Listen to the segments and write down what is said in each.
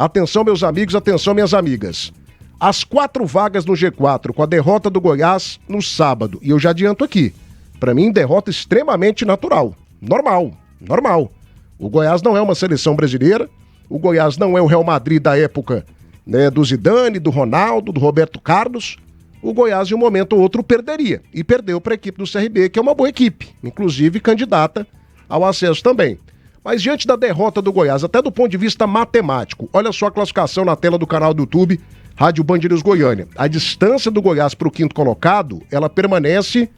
Atenção, meus amigos, atenção, minhas amigas. As 4 vagas no G4 com a derrota do Goiás no sábado. E eu já adianto aqui, para mim, derrota extremamente natural. Normal. O Goiás não é uma seleção brasileira, o Goiás não é o Real Madrid da época, né, do Zidane, do Ronaldo, do Roberto Carlos. O Goiás, em um momento ou outro, perderia. E perdeu para a equipe do CRB, que é uma boa equipe, inclusive candidata ao acesso também. Mas diante da derrota do Goiás, até do ponto de vista matemático, olha só a classificação na tela do canal do YouTube, Rádio Band News Goiânia. A distância do Goiás para o 5º colocado, ela permanece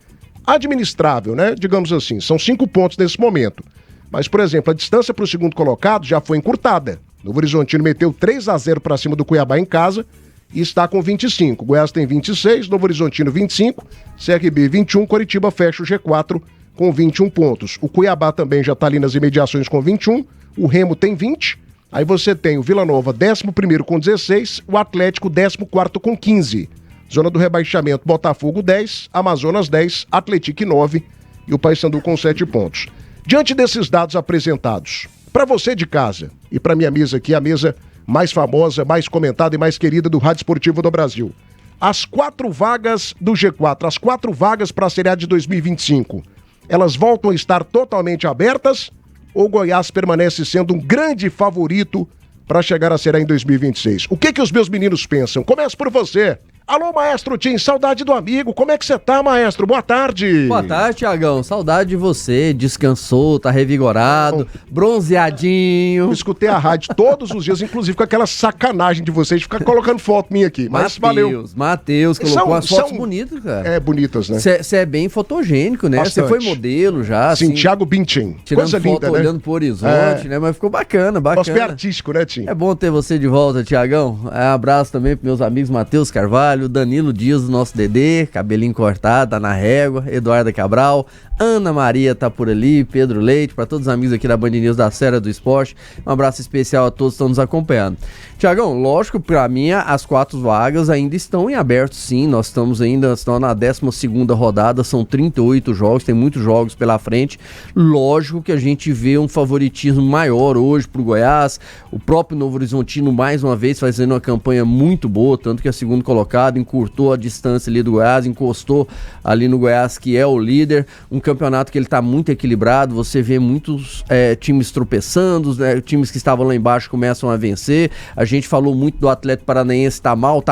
administrável, né? Digamos assim, são 5 pontos nesse momento. Mas, por exemplo, a distância para o 2º colocado já foi encurtada. Novo Horizontino meteu 3-0 para cima do Cuiabá em casa e está com 25. Goiás tem 26, Novo Horizontino 25, CRB 21, Coritiba fecha o G4 com 21 pontos. O Cuiabá também já está ali nas imediações com 21, o Remo tem 20, aí você tem o Vila Nova 11º com 16, o Atlético 14º com 15. Zona do rebaixamento, Botafogo 10, Amazonas 10, Atlético 9 e o Paysandu com 7 pontos. Diante desses dados apresentados, para você de casa e para minha mesa aqui, a mesa mais famosa, mais comentada e mais querida do Rádio Esportivo do Brasil, as 4 vagas do G4, as 4 vagas para a Série A de 2025, elas voltam a estar totalmente abertas ou o Goiás permanece sendo um grande favorito para chegar à Série A em 2026? O que os meus meninos pensam? Começo por você. Alô, Maestro Tim, saudade do amigo. Como é que você tá, Maestro? Boa tarde. Boa tarde, Thiagão. Saudade de você. Descansou, tá revigorado, bronzeadinho. Eu escutei a rádio todos os dias, inclusive com aquela sacanagem de vocês de ficar colocando foto minha aqui. Mas valeu. Matheus, colocou umas fotos bonitas, cara. É, bonitas, né? Você é bem fotogênico, né? Você foi modelo já. Sim, assim, Thiago Bintin. Tirando Coisa foto, linda, né? olhando pro horizonte, né? Mas ficou bacana. Nosso pé artístico, né, Tim? É bom ter você de volta, Thiagão. Abraço também pros meus amigos Matheus Carvalho, Danilo Dias, do nosso Dedê, cabelinho cortado, tá na régua, Eduarda Cabral, Ana Maria tá por ali, Pedro Leite, para todos os amigos aqui da Band News da Serra do Esporte. Um abraço especial a todos que estão nos acompanhando. Thiagão, lógico, para mim as 4 vagas ainda estão em aberto, sim. Nós estamos na 12ª rodada, são 38 jogos, tem muitos jogos pela frente. Lógico que a gente vê um favoritismo maior hoje pro Goiás, o próprio Novo Horizontino mais uma vez fazendo uma campanha muito boa, tanto que é 2º colocado, encurtou a distância ali do Goiás, encostou ali no Goiás, que é o líder. Um campeonato que ele tá muito equilibrado, você vê muitos times tropeçando, né? Times que estavam lá embaixo começam a vencer. A gente falou muito do Atlético Paranaense, tá mal,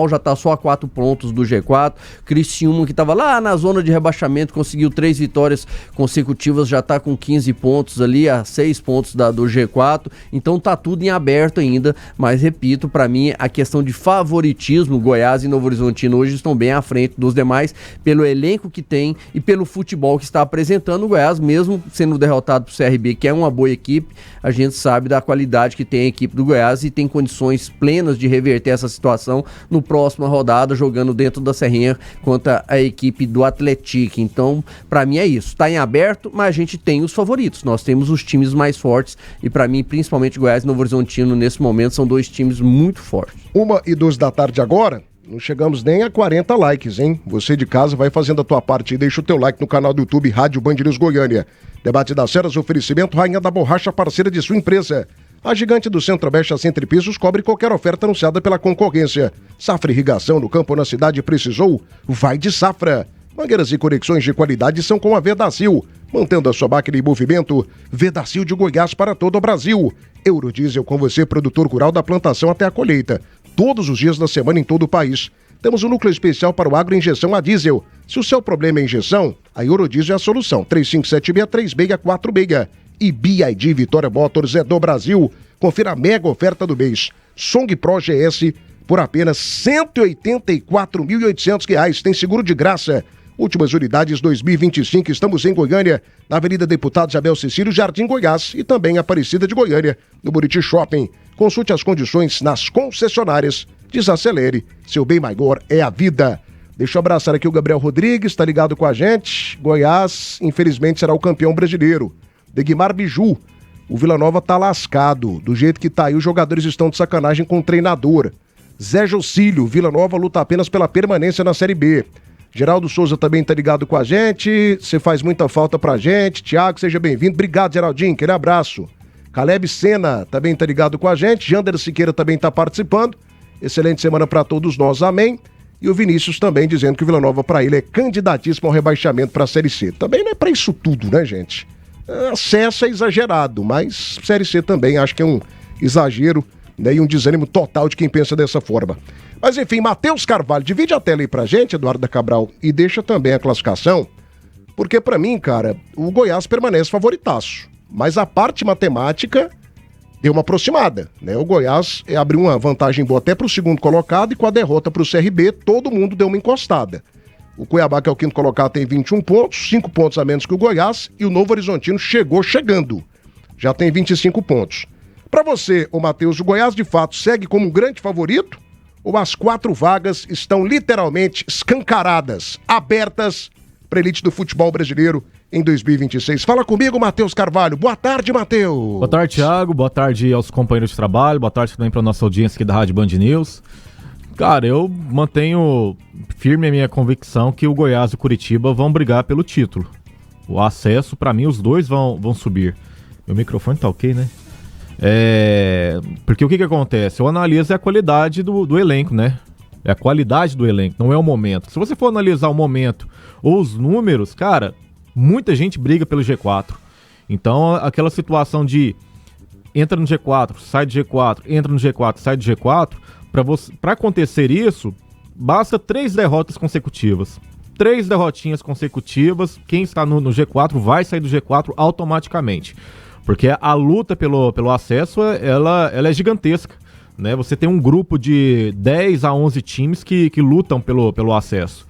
já tá só a 4 pontos do G4. Criciúma, que tava lá na zona de rebaixamento, conseguiu 3 vitórias consecutivas, já tá com 15 pontos ali, a 6 pontos do G4. Então tá tudo em aberto ainda, mas repito, pra mim a questão de favoritismo, Goiás e Novo Horizontino hoje estão bem à frente dos demais, pelo elenco que tem e pelo futebol que está apresentando. O Goiás, mesmo sendo derrotado pro CRB, que é uma boa equipe, a gente sabe da qualidade que tem a equipe do Goiás e tem condições plenas de reverter essa situação no próxima rodada, jogando dentro da Serrinha contra a equipe do Atlético. Então, pra mim é isso, tá em aberto, mas a gente tem os favoritos, nós temos os times mais fortes e pra mim, principalmente Goiás e Novo Horizontino nesse momento, são 2 times muito fortes. 1h02 da tarde agora. Não chegamos nem a 40 likes, hein? Você de casa vai fazendo a tua parte e deixa o teu like no canal do YouTube Rádio Band News Goiânia. Debate das Serras, oferecimento Rainha da Borracha, parceira de sua empresa. A gigante do Centro-Oeste, a Centro Pisos, cobre qualquer oferta anunciada pela concorrência. Safra Irrigação, no campo ou na cidade, precisou? Vai de Safra. Mangueiras e conexões de qualidade são com a Vedacil. Mantendo a sua máquina em movimento, Vedacil de Goiás para todo o Brasil. Eurodiesel com você, produtor rural da plantação até a colheita. Todos os dias da semana em todo o país. Temos um núcleo especial para o agroinjeção a diesel. Se o seu problema é injeção, a Eurodiesel é a solução. 3576-3646. E BID Vitória Motors é do Brasil. Confira a mega oferta do mês. Song Pro GS por apenas R$ 184.800. Tem seguro de graça. Últimas unidades 2025. Estamos em Goiânia, na Avenida Deputado Isabel Cecílio, Jardim Goiás, e também Aparecida de Goiânia, no Buriti Shopping. Consulte as condições nas concessionárias. Desacelere, seu bem maior é a vida. Deixa eu abraçar aqui o Gabriel Rodrigues, está ligado com a gente. Goiás, infelizmente, será o campeão brasileiro. Degmar Biju, o Vila Nova tá lascado. Do jeito que tá aí, os jogadores estão de sacanagem com o treinador. Zé Jocílio, Vila Nova luta apenas pela permanência na Série B. Geraldo Souza também tá ligado com a gente. Você faz muita falta pra gente. Thiago, seja bem-vindo. Obrigado, Geraldinho. Aquele abraço. Caleb Sena também tá ligado com a gente. Jander Siqueira também tá participando. Excelente semana para todos nós, amém. E o Vinícius também dizendo que o Vila Nova para ele é candidatíssimo ao rebaixamento para a Série C. Também não é para isso tudo, né, gente? Acesso é exagerado, mas Série C também acho que é um exagero, né, e um desânimo total de quem pensa dessa forma. Mas enfim, Matheus Carvalho, divide a tela aí pra gente, Eduardo Cabral, e deixa também a classificação, porque pra mim, cara, o Goiás permanece favoritaço, mas a parte matemática deu uma aproximada, né? O Goiás abriu uma vantagem boa até pro segundo colocado e com a derrota pro CRB, todo mundo deu uma encostada. O Cuiabá, que é o quinto colocado, tem 21 pontos, 5 pontos a menos que o Goiás, e o Novo Horizontino chegando, já tem 25 pontos. Para você, ô Matheus, o Goiás de fato segue como um grande favorito ou as 4 vagas estão literalmente escancaradas, abertas para a elite do futebol brasileiro em 2026? Fala comigo, Matheus Carvalho. Boa tarde, Matheus. Boa tarde, Thiago. Boa tarde aos companheiros de trabalho. Boa tarde também para nossa audiência aqui da Rádio Band News. Cara, eu mantenho firme a minha convicção que o Goiás e o Curitiba vão brigar pelo título. O acesso, para mim, os dois vão subir. Meu microfone tá ok, né? Porque o que acontece? Eu analiso a qualidade do elenco, né? É a qualidade do elenco, não é o momento. Se você for analisar o momento ou os números, cara, muita gente briga pelo G4. Então, aquela situação de entra no G4, sai do G4, entra no G4, sai do G4, para acontecer isso, basta 3 derrotas consecutivas. 3 derrotinhas consecutivas, quem está no G4 vai sair do G4 automaticamente. Porque a luta pelo acesso, ela é gigantesca, né? Você tem um grupo de 10 a 11 times que lutam pelo acesso.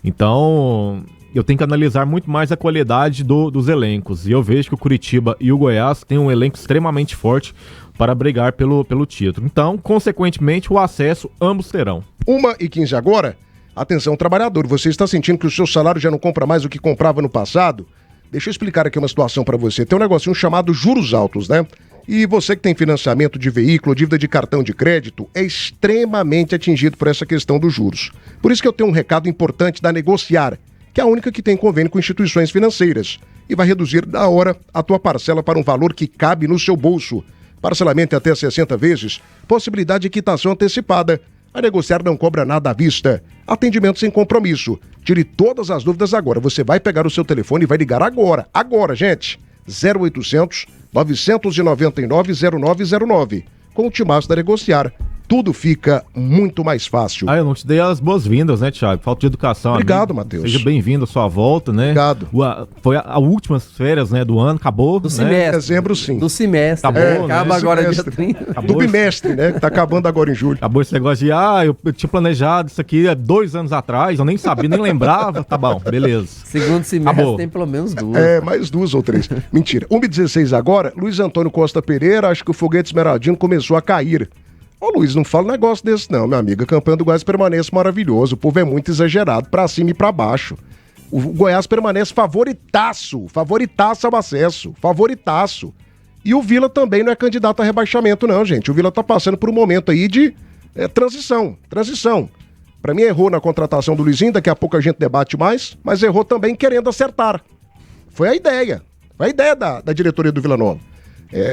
Então, eu tenho que analisar muito mais a qualidade dos elencos. E eu vejo que o Curitiba e o Goiás têm um elenco extremamente forte para brigar pelo título. Então, consequentemente, o acesso ambos terão. 1h15 agora. Atenção, trabalhador, você está sentindo que o seu salário já não compra mais o que comprava no passado? Deixa eu explicar aqui uma situação para você. Tem um negocinho chamado juros altos, né? E você que tem financiamento de veículo, dívida de cartão de crédito, é extremamente atingido por essa questão dos juros. Por isso que eu tenho um recado importante da Negociar, que é a única que tem convênio com instituições financeiras e vai reduzir na hora a tua parcela para um valor que cabe no seu bolso. Parcelamento até 60 vezes, possibilidade de quitação antecipada. A Negociar não cobra nada à vista. Atendimento sem compromisso. Tire todas as dúvidas agora. Você vai pegar o seu telefone e vai ligar agora. Agora, gente. 0800 999 0909. Com o timaço da Negociar, tudo fica muito mais fácil. Eu não te dei as boas-vindas, né, Thiago? Falta de educação. Obrigado, Matheus. Seja bem-vindo à sua volta, né? Obrigado. Foi a últimas férias, né, do ano, acabou. Do né? semestre. Dezembro, sim. Do semestre. Acabou, né? Acaba agora dia semestre. 30. Do bimestre, né? Que tá acabando agora em julho. Acabou esse negócio de, eu tinha planejado isso aqui há 2 anos atrás, eu nem sabia, nem lembrava. Tá bom, beleza. Segundo semestre Acabou. tem pelo menos 2. Mais 2 ou 3. Mentira. 1h16 agora, Luiz Antônio Costa Pereira, acho que o foguete esmeraldino começou a cair. Ô Luiz, não fala um negócio desse não, minha amiga. A campanha do Goiás permanece maravilhoso. O povo é muito exagerado, pra cima e pra baixo. O Goiás permanece favoritaço ao acesso, favoritaço. E o Vila também não é candidato a rebaixamento não, gente. O Vila tá passando por um momento aí de transição. Pra mim errou na contratação do Luizinho, daqui a pouco a gente debate mais, mas errou também querendo acertar. Foi a ideia da diretoria do Vila Nova.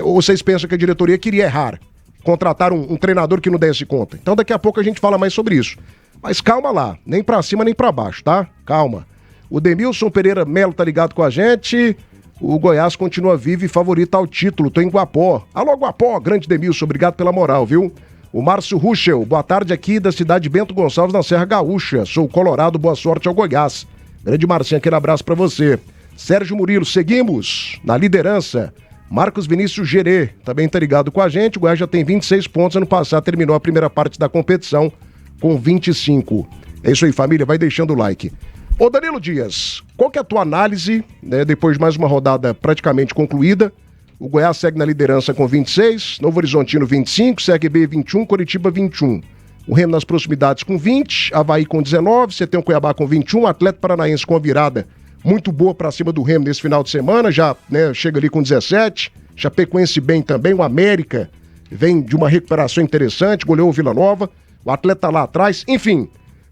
Ou vocês pensam que a diretoria queria errar? Contratar um treinador que não desse conta. Então daqui a pouco a gente fala mais sobre isso. Mas calma lá, nem pra cima nem pra baixo, tá? Calma. O Demilson Pereira Melo tá ligado com a gente. O Goiás continua vivo e favorito ao título. Tô em Guapó. Alô, Guapó, grande Demilson, obrigado pela moral, viu? O Márcio Ruschel, boa tarde aqui da cidade de Bento Gonçalves, na Serra Gaúcha. Sou colorado, boa sorte ao Goiás. Grande Marcinho, aquele abraço pra você. Sérgio Murilo, seguimos na liderança. Marcos Vinícius Gerê também tá ligado com a gente. O Goiás já tem 26 pontos. Ano passado terminou a primeira parte da competição com 25. É isso aí, família. Vai deixando o like. Ô Danilo Dias, qual que é a tua análise, né, depois de mais uma rodada praticamente concluída? O Goiás segue na liderança com 26, Novo Horizontino 25, CRB 21, Curitiba 21. O Remo nas proximidades com 20, Avaí com 19, você tem o Cuiabá com 21, Atlético Paranaense com a virada muito boa pra cima do Remo nesse final de semana, já chega ali com 17, Chapecoense bem também, o América vem de uma recuperação interessante, goleou o Vila Nova, o Atleta lá atrás, enfim,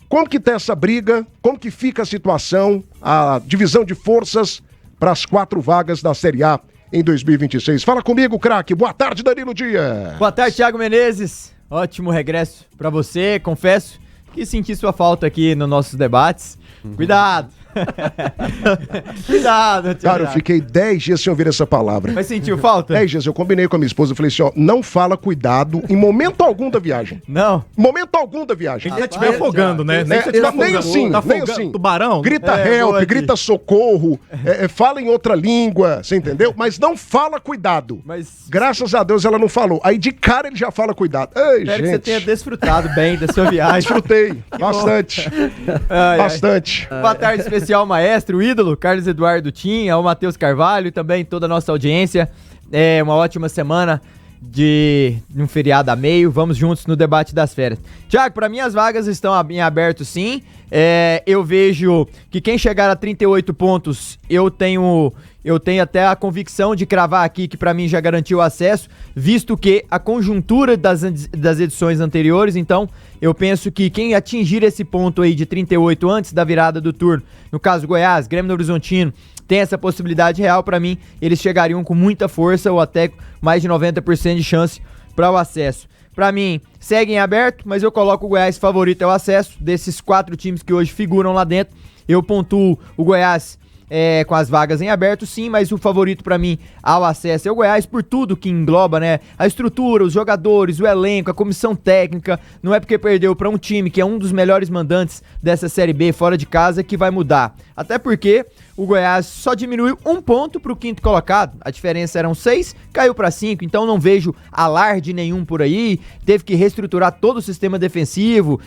como que tá essa briga, como que fica a situação, a divisão de forças para as 4 vagas da Série A em 2026. Fala comigo, craque. Boa tarde, Danilo Dias. Boa tarde, Thiago Menezes. Ótimo regresso pra você. Confesso que senti sua falta aqui nos nossos debates. Cuidado. Cuidado, Thiago. Cara, eu fiquei 10 dias sem ouvir essa palavra. Mas sentiu falta? 10 dias, eu combinei com a minha esposa, eu falei assim, ó, não fala cuidado em momento algum da viagem. Não. Em momento algum da viagem. Se estiver afogando, né? Nem assim, tá nem afogando, assim. tubarão. Grita É, help, boa aqui. grita socorro, fala em outra língua, você entendeu? Mas não fala cuidado. Mas Graças a Deus ela não falou. Aí de cara ele já fala cuidado. Ei, espero que você gente, tenha desfrutado bem da sua viagem. desfrutei bastante, Ai, ai. bastante. Boa tarde especial, maestro, ídolo, Carlos Eduardo Tim, ao Matheus Carvalho e também toda a nossa audiência. É uma ótima semana de um feriado a meio. Vamos juntos no debate das férias. Tiago, para mim as vagas estão em aberto, sim. Eu vejo que quem chegar a 38 pontos, eu tenho até a convicção de cravar aqui que para mim já garantiu o acesso, visto que a conjuntura das edições anteriores, então eu penso que quem atingir esse ponto aí de 38 antes da virada do turno, no caso Goiás, Grêmio Novo Horizontino, tem essa possibilidade real. Para mim, eles chegariam com muita força ou até mais de 90% de chance para o acesso. Para mim, segue em aberto, mas eu coloco o Goiás favorito ao acesso. Desses 4 times que hoje figuram lá dentro, eu pontuo o Goiás com as vagas em aberto, sim, mas o favorito para mim ao acesso é o Goiás, por tudo que engloba, né? A estrutura, os jogadores, o elenco, a comissão técnica. Não é porque perdeu para um time que é um dos melhores mandantes dessa Série B fora de casa que vai mudar. Até porque o Goiás só diminuiu 1 ponto pro 5º colocado. A diferença eram 6, caiu para 5, então não vejo alarde nenhum por aí. Teve que reestruturar todo o sistema defensivo.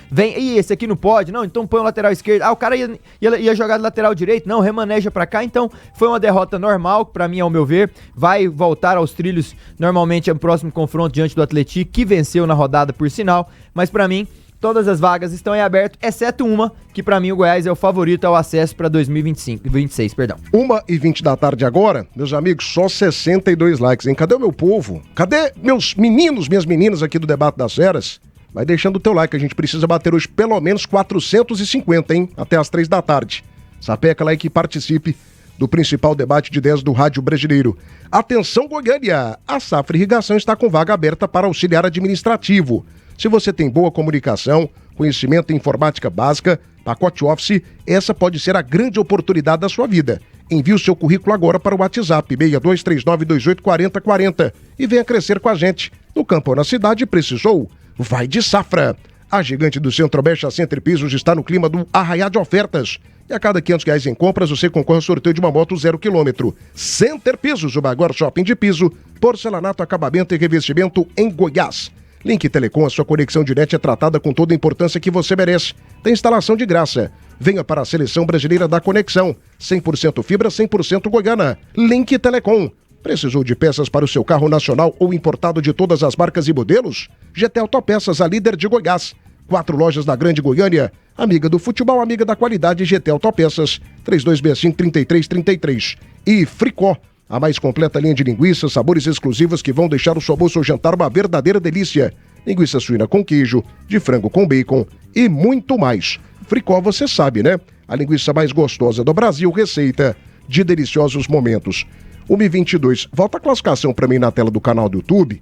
Esse aqui não pode, não, então põe o lateral esquerdo. Ah, o cara ia jogar do lateral direito, não, remaneja pra cá. Então foi uma derrota normal, pra mim, ao meu ver. Vai voltar aos trilhos normalmente no próximo confronto diante do Atlético, que venceu na rodada, por sinal. Mas pra mim, todas as vagas estão em aberto, exceto uma, que pra mim o Goiás é o favorito ao acesso pra 2026, perdão. 1h20 da tarde agora, meus amigos, só 62 likes, hein? Cadê o meu povo? Cadê meus meninos, minhas meninas aqui do Debate das Feras? Vai deixando o teu like, a gente precisa bater hoje pelo menos 450, hein? Até as 3 da tarde. Sapeca lá que participe do principal debate de ideias do rádio brasileiro. Atenção, Goiânia! A Safra Irrigação está com vaga aberta para auxiliar administrativo. Se você tem boa comunicação, conhecimento em informática básica, pacote Office, essa pode ser a grande oportunidade da sua vida. Envie o seu currículo agora para o WhatsApp 6239284040 e venha crescer com a gente. No campo ou na cidade, precisou? Vai de Safra! A gigante do Centro-Oeste, a Center Pisos, está no clima do arraiá de ofertas. E a cada R$500 em compras, você concorre ao sorteio de uma moto 0 km. Center Pisos, o maior shopping de piso, porcelanato, acabamento e revestimento em Goiás. Link Telecom, a sua conexão direta é tratada com toda a importância que você merece. Tem instalação de graça. Venha para a Seleção Brasileira da Conexão. 100% fibra, 100% Goiana. Link Telecom. Precisou de peças para o seu carro nacional ou importado de todas as marcas e modelos? GT Autopeças, a líder de Goiás. 4 lojas na Grande Goiânia. Amiga do futebol, amiga da qualidade, GT Autopeças. 3265-3333. E Fricó, a mais completa linha de linguiças, sabores exclusivos que vão deixar o seu almoço ou jantar uma verdadeira delícia. Linguiça suína com queijo, de frango com bacon e muito mais. Fricó, você sabe, né? A linguiça mais gostosa do Brasil, receita de deliciosos momentos. 1h22, volta a classificação para mim na tela do canal do YouTube.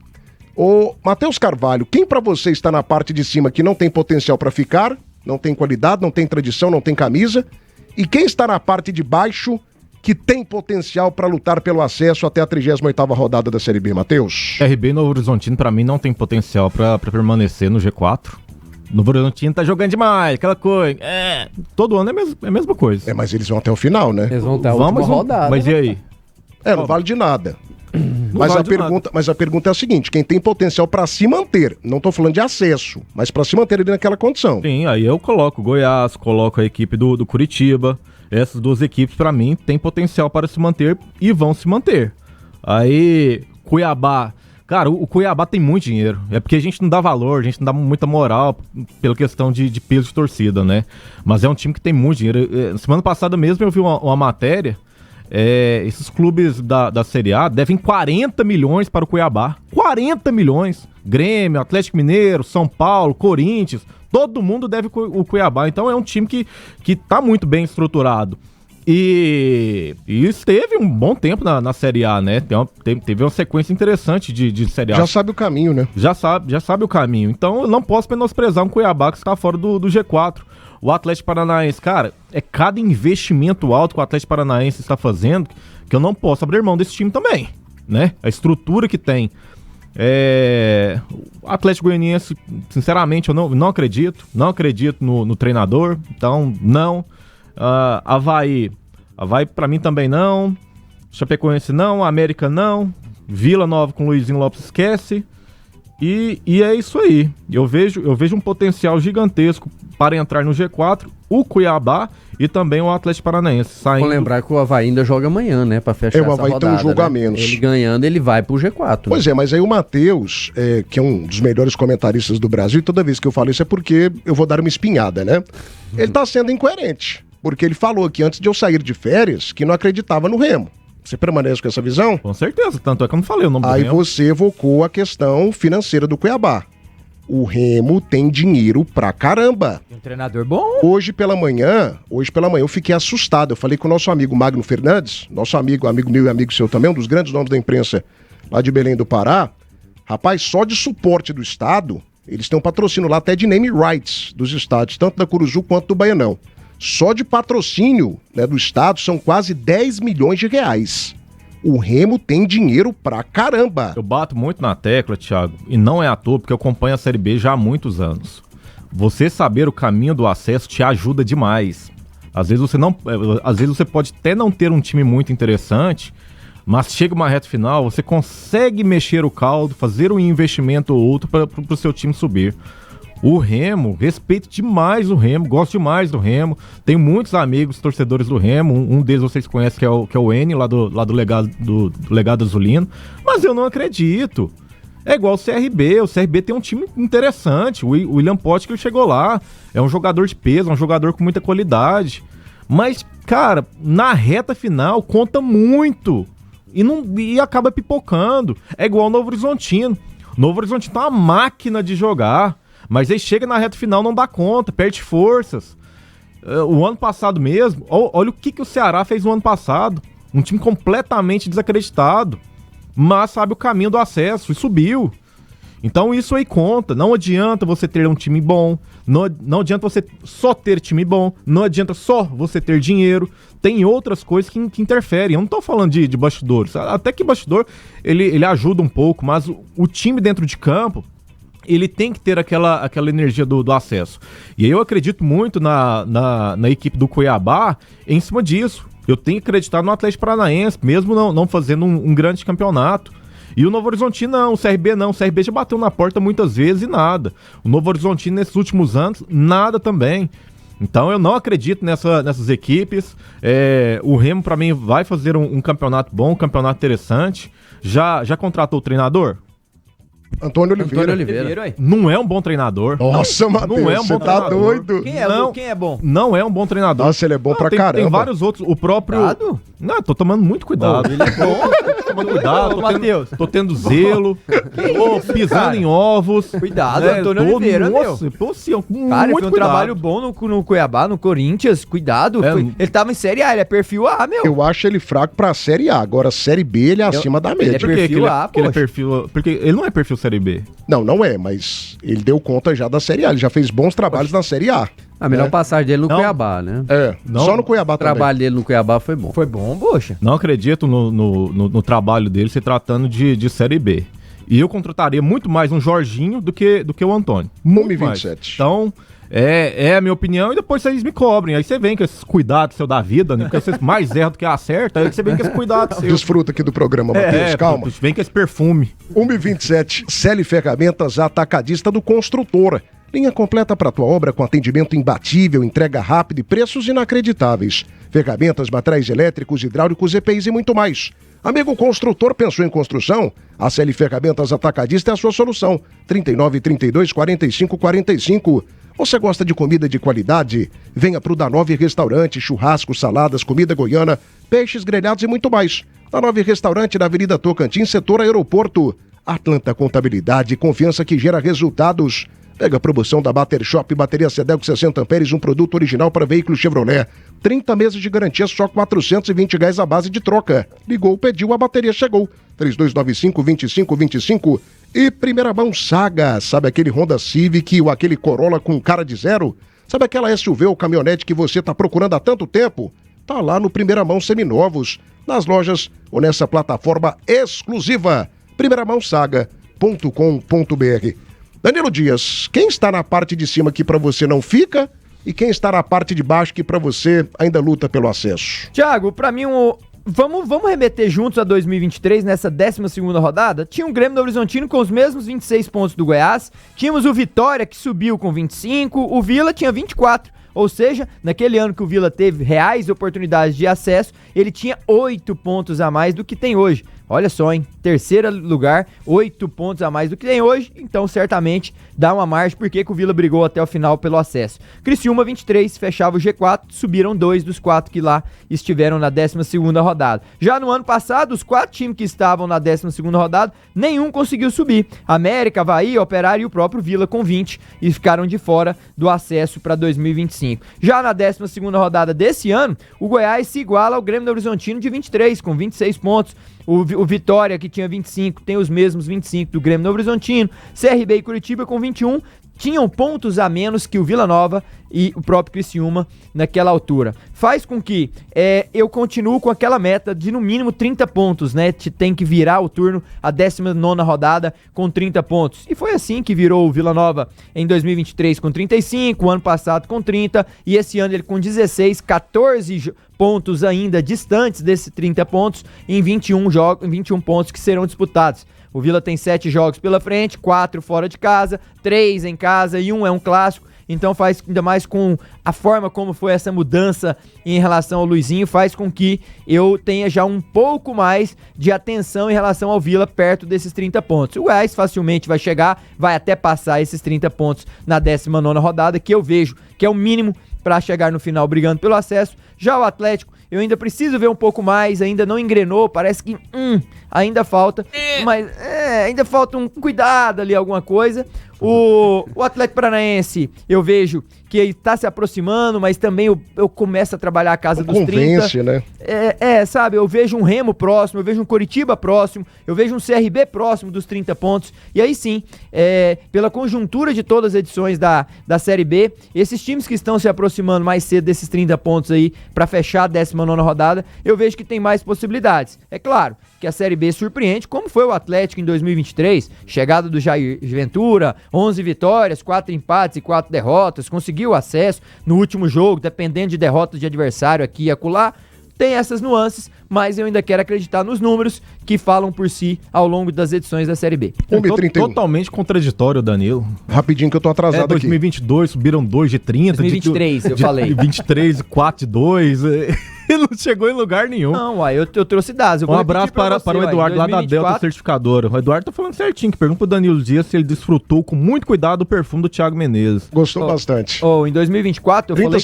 Ô, Matheus Carvalho, quem para você está na parte de cima que não tem potencial para ficar, não tem qualidade, não tem tradição, não tem camisa, e quem está na parte de baixo que tem potencial para lutar pelo acesso até a 38ª rodada da Série B, Matheus? RB Novo Horizontino, para mim, não tem potencial para permanecer no G4. Novo Horizontino tá jogando demais, aquela coisa. Todo ano é a mesma coisa. Mas eles vão até o final, né? Eles vão até a última rodada. Mas e aí? Não vale de nada. Mas a pergunta é a seguinte: quem tem potencial para se manter, não tô falando de acesso, mas para se manter ali naquela condição. Sim, aí eu coloco o Goiás, coloco a equipe do Curitiba. Essas duas equipes, para mim, têm potencial para se manter e vão se manter. Aí, Cuiabá. Cara, o Cuiabá tem muito dinheiro. É porque a gente não dá valor, a gente não dá muita moral pela questão de peso de torcida, né? Mas é um time que tem muito dinheiro. Semana passada mesmo eu vi uma matéria. Esses clubes da Série A devem 40 milhões para o Cuiabá. 40 milhões. Grêmio, Atlético Mineiro, São Paulo, Corinthians. Todo mundo deve o Cuiabá. Então é um time que tá muito bem estruturado. E esteve um bom tempo na Série A, né? Teve uma sequência interessante de Série A. Já sabe o caminho, né? Já sabe o caminho. Então eu não posso menosprezar um Cuiabá que está fora do G4. O Atlético Paranaense, cara, é cada investimento alto que o Atlético Paranaense está fazendo que eu não posso abrir mão desse time também, né? A estrutura que tem. O Atlético Goianiense, sinceramente, eu não acredito. Não acredito no treinador. Então, não. Avaí pra mim também não. Chapecoense não. América não. Vila Nova com Luizinho Lopes esquece. E é isso aí. Eu vejo um potencial gigantesco para entrar no G4, o Cuiabá e também o Atlético Paranaense. Vou lembrar que o Avaí ainda joga amanhã, né? Pra fechar essa rodada. O Avaí tem um jogo a menos. Ele ganhando, ele vai pro G4. Pois é, mas aí o Matheus, que é um dos melhores comentaristas do Brasil, e toda vez que eu falo isso é porque eu vou dar uma espinhada, né? Ele tá sendo incoerente, porque ele falou que antes de eu sair de férias, que não acreditava no Remo. Você permanece com essa visão? Com certeza, tanto é que eu não falei o nome do Remo. Aí você evocou a questão financeira do Cuiabá. O Remo tem dinheiro pra caramba. Um treinador bom. Hoje pela manhã eu fiquei assustado. Eu falei com o nosso amigo Magno Fernandes, nosso amigo meu e amigo seu também, um dos grandes nomes da imprensa lá de Belém do Pará. Rapaz, só de suporte do Estado, eles têm um patrocínio lá até de name rights dos estádios, tanto da Curuzu quanto do Baianão. Só de patrocínio, né, do Estado são quase 10 milhões de reais. O Remo tem dinheiro pra caramba. Eu bato muito na tecla, Thiago, e não é à toa, porque eu acompanho a Série B já há muitos anos. Você saber o caminho do acesso te ajuda demais. Às vezes você pode até não ter um time muito interessante, mas chega uma reta final, você consegue mexer o caldo, fazer um investimento ou outro para o seu time subir. O Remo, respeito demais o Remo, gosto demais do Remo. Tenho muitos amigos torcedores do Remo. Um deles vocês conhecem, que é o N, lá do Legado Azulino. Mas eu não acredito. É igual o CRB. O CRB tem um time interessante. O William Potker chegou lá. É um jogador de peso, é um jogador com muita qualidade. Mas, cara, na reta final conta muito. E acaba pipocando. É igual o Novo Horizontino. O Novo Horizontino tá uma máquina de jogar. Mas aí chega na reta final, não dá conta, perde forças. O ano passado mesmo, olha o que o Ceará fez no ano passado. Um time completamente desacreditado, mas sabe o caminho do acesso e subiu. Então isso aí conta. Não adianta você ter um time bom, não adianta você só ter time bom, não adianta só você ter dinheiro. Tem outras coisas que interferem. Eu não tô falando de bastidores. Até que bastidor ele ajuda um pouco, mas o time dentro de campo, ele tem que ter aquela energia do acesso. E aí eu acredito muito na equipe do Cuiabá em cima disso. Eu tenho que acreditar no Atlético Paranaense, mesmo não fazendo um grande campeonato. E o Novo Horizontino não, o CRB não. O CRB já bateu na porta muitas vezes e nada. O Novo Horizontino nesses últimos anos, nada também. Então eu não acredito nessas equipes. O Remo, para mim, vai fazer um campeonato bom, um campeonato interessante. Já contratou o treinador? Antônio Oliveira. Não é um bom treinador. Nossa, Matheus, não é um bom você tá treinador. doido. Quem é bom? Não é um bom treinador. Nossa, ele é bom pra caramba. Tem vários outros. O próprio... Cuidado? Não, tô tomando muito cuidado. Ele é bom. Tô tomando cuidado. Matheus. Tô tendo zelo. Tô pisando cara? em ovos. Cuidado, Antônio Oliveira, nossa, pô, sim, cara, ele muito fez um cuidado. trabalho bom no Cuiabá, no Corinthians. Cuidado. Ele tava em Série A, ele é perfil A, meu. Eu acho ele fraco pra Série A. Agora, Série B, ele é acima da média. Ele é perfil A, Porque ele não é perfil Série B. Não é, mas ele deu conta já da Série A. Ele já fez bons trabalhos na Série A. A melhor passagem dele no Cuiabá, né? Só no Cuiabá também. O trabalho dele no Cuiabá foi bom. Foi bom, poxa. Não acredito no trabalho dele se tratando de Série B. E eu contrataria muito mais um Jorginho do que o Antônio. Muito mais. 27. Então, é a minha opinião e depois vocês me cobrem. Aí você vem com esses cuidados seu da vida, né? Porque vocês mais erram do que acertam. Aí você vem com esse cuidado seu. Desfruta aqui do programa, Matheus, calma. Vem com esse perfume. 1h27, Celi Ferramentas, atacadista do Construtora. Linha completa para tua obra com atendimento imbatível, entrega rápida e preços inacreditáveis. Ferramentas, materiais elétricos, hidráulicos, EPIs e muito mais. Amigo construtor, pensou em construção? A Celi Ferramentas Atacadista é a sua solução. 39 32 45 45. Você gosta de comida de qualidade? Venha para o Danove Restaurante, churrasco, saladas, comida goiana, peixes grelhados e muito mais. Danove Restaurante na Avenida Tocantins, setor aeroporto. Atlanta Contabilidade, confiança que gera resultados. Pega a promoção da Bater Shop, bateria Cedelco 60 amperes, um produto original para veículo Chevrolet. 30 meses de garantia, só R$420 a base de troca. Ligou, pediu, a bateria chegou. 3295-2525. E primeira mão Saga, sabe aquele Honda Civic ou aquele Corolla com cara de zero? Sabe aquela SUV ou caminhonete que você está procurando há tanto tempo? Tá lá no Primeira Mão Seminovos, nas lojas ou nessa plataforma exclusiva, primeiramãosaga.com.br. Danilo Dias, quem está na parte de cima que para você não fica e quem está na parte de baixo que para você ainda luta pelo acesso? Thiago, pra mim, vamos remeter juntos a 2023 nessa 12ª rodada? Tinha um Grêmio Novo Horizontino com os mesmos 26 pontos do Goiás, tínhamos o Vitória que subiu com 25, o Vila tinha 24. Ou seja, naquele ano que o Vila teve reais oportunidades de acesso, ele tinha 8 pontos a mais do que tem hoje. Olha só, hein? Terceiro lugar, 8 pontos a mais do que tem hoje, então certamente dá uma margem porque que o Vila brigou até o final pelo acesso. Criciúma 23, fechava o G4, subiram 2 dos 4 que lá estiveram na 12ª rodada. Já no ano passado, os 4 times que estavam na 12ª rodada, nenhum conseguiu subir. América, Avaí, Operário e o próprio Vila com 20 e ficaram de fora do acesso para 2025. Já na 12ª rodada desse ano, o Goiás se iguala ao Grêmio Novo Horizontino de 23, com 26 pontos. O Vitória, que tinha 25, tem os mesmos 25 do Grêmio Novo Horizontino. CRB e Curitiba com 21, tinham pontos a menos que o Vila Nova e o próprio Criciúma naquela altura. Faz com que eu continuo com aquela meta de no mínimo 30 pontos, né? Tem que virar o turno a 19ª rodada com 30 pontos. E foi assim que virou o Vila Nova em 2023 com 35, o ano passado com 30 e esse ano ele com 16, 14 pontos ainda distantes desses 30 pontos em 21 pontos que serão disputados. O Vila tem 7 jogos pela frente, 4 fora de casa, 3 em casa e 1 é um clássico. Então faz ainda mais com a forma como foi essa mudança em relação ao Luizinho, faz com que eu tenha já um pouco mais de atenção em relação ao Vila perto desses 30 pontos. O Goiás facilmente vai chegar, vai até passar esses 30 pontos na 19ª rodada, que eu vejo que é o mínimo para chegar no final brigando pelo acesso. Já o Atlético, eu ainda preciso ver um pouco mais, ainda não engrenou, parece que ainda falta, mas ainda falta um cuidado ali, alguma coisa. O Atlético Paranaense, eu vejo que ele tá se aproximando, mas também eu começo a trabalhar a casa dos 30. Né? Sabe, eu vejo um Remo próximo, eu vejo um Coritiba próximo, eu vejo um CRB próximo dos 30 pontos, e aí sim, pela conjuntura de todas as edições da Série B, esses times que estão se aproximando mais cedo desses 30 pontos aí, pra fechar a 19ª rodada, eu vejo que tem mais possibilidades. É claro que a Série B surpreende, como foi o Atlético em 2023, chegada do Jair Ventura, 11 vitórias, 4 empates e 4 derrotas, conseguiu acesso no último jogo, dependendo de derrotas de adversário aqui e acolá. Tem essas nuances, mas eu ainda quero acreditar nos números que falam por si ao longo das edições da Série B. Totalmente contraditório, Danilo. Rapidinho que eu tô atrasado 2022 subiram 2 de 30. 2023, eu falei. 23, 4 de 2. Não chegou em lugar nenhum. Não, uai, eu trouxe dados. Um abraço para o Eduardo lá da Delta Certificadora. O Eduardo tá falando certinho, que pergunta pro Danilo Dias se ele desfrutou com muito cuidado do perfume do Thiago Menezes. Gostou bastante. Em 2024, eu falei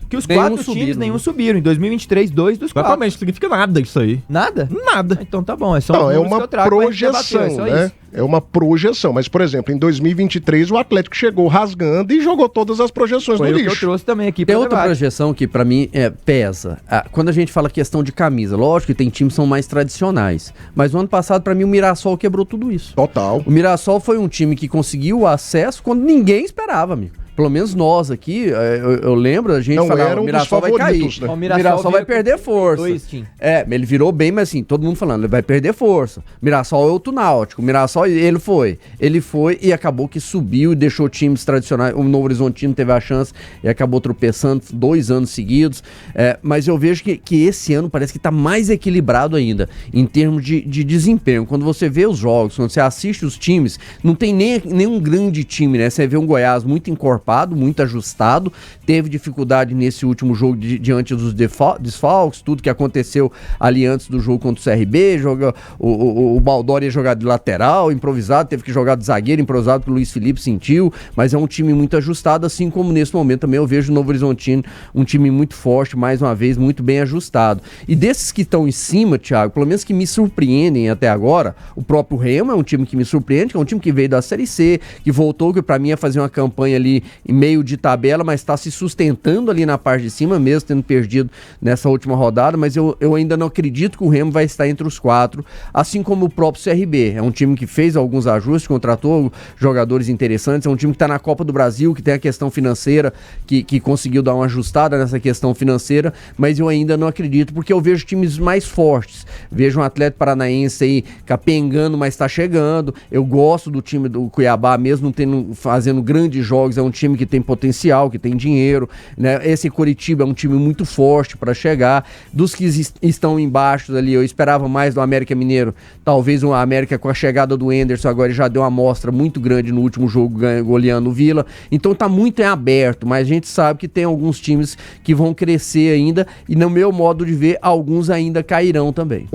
que os 4 times nenhum subiram. Em 2023, 2 dos 4. Exatamente, não significa nada isso aí. Nada? Nada. Então tá bom, é só uma projeção, né? É uma projeção, mas, por exemplo, em 2023 o Atlético chegou rasgando e jogou todas as projeções no lixo. Que eu trouxe também aqui pra outra projeção que pra mim pesa. Quando a gente fala questão de camisa, lógico que tem times que são mais tradicionais, mas no ano passado pra mim o Mirassol quebrou tudo isso. Total. O Mirassol foi um time que conseguiu o acesso quando ninguém esperava, amigo. Pelo menos nós aqui, eu lembro, a gente falava, o Mirassol vai cair, né? O Mirassol vai perder força. Ele virou bem, mas assim, todo mundo falando, ele vai perder força. Mirassol é outro Náutico, Mirassol, ele foi e acabou que subiu e deixou times tradicionais, o Novo Horizontino teve a chance e acabou tropeçando 2 anos seguidos, mas eu vejo que esse ano parece que tá mais equilibrado ainda, em termos de desempenho. Quando você vê os jogos, quando você assiste os times, não tem nenhum grande time, né? Você vê um Goiás muito incorporado, encorpado, muito ajustado, teve dificuldade nesse último jogo diante dos desfalques, tudo que aconteceu ali antes do jogo contra o CRB, o Baldor ia jogar de lateral, improvisado, teve que jogar de zagueiro, improvisado, que o Luiz Felipe sentiu, mas é um time muito ajustado, assim como nesse momento também eu vejo o Novo Horizontino um time muito forte, mais uma vez, muito bem ajustado. E desses que estão em cima, Thiago, pelo menos que me surpreendem até agora, o próprio Remo é um time que me surpreende, que é um time que veio da Série C, que voltou, que pra mim ia fazer uma campanha ali em meio de tabela, mas tá se sustentando ali na parte de cima, mesmo tendo perdido nessa última rodada, mas eu ainda não acredito que o Remo vai estar entre os 4, assim como o próprio CRB. É um time que fez alguns ajustes, contratou jogadores interessantes, é um time que tá na Copa do Brasil, que tem a questão financeira, que conseguiu dar uma ajustada nessa questão financeira, mas eu ainda não acredito, porque eu vejo times mais fortes. Vejo um Atlético Paranaense aí capengando, mas tá chegando. Eu gosto do time do Cuiabá, mesmo fazendo grandes jogos, é um time que tem potencial, que tem dinheiro, né? Esse Coritiba é um time muito forte para chegar. Dos que estão embaixo ali, eu esperava mais do América Mineiro, talvez o América com a chegada do Enderson agora já deu uma amostra muito grande no último jogo, goleando o Vila, então tá muito em aberto, mas a gente sabe que tem alguns times que vão crescer ainda, e no meu modo de ver, alguns ainda cairão também.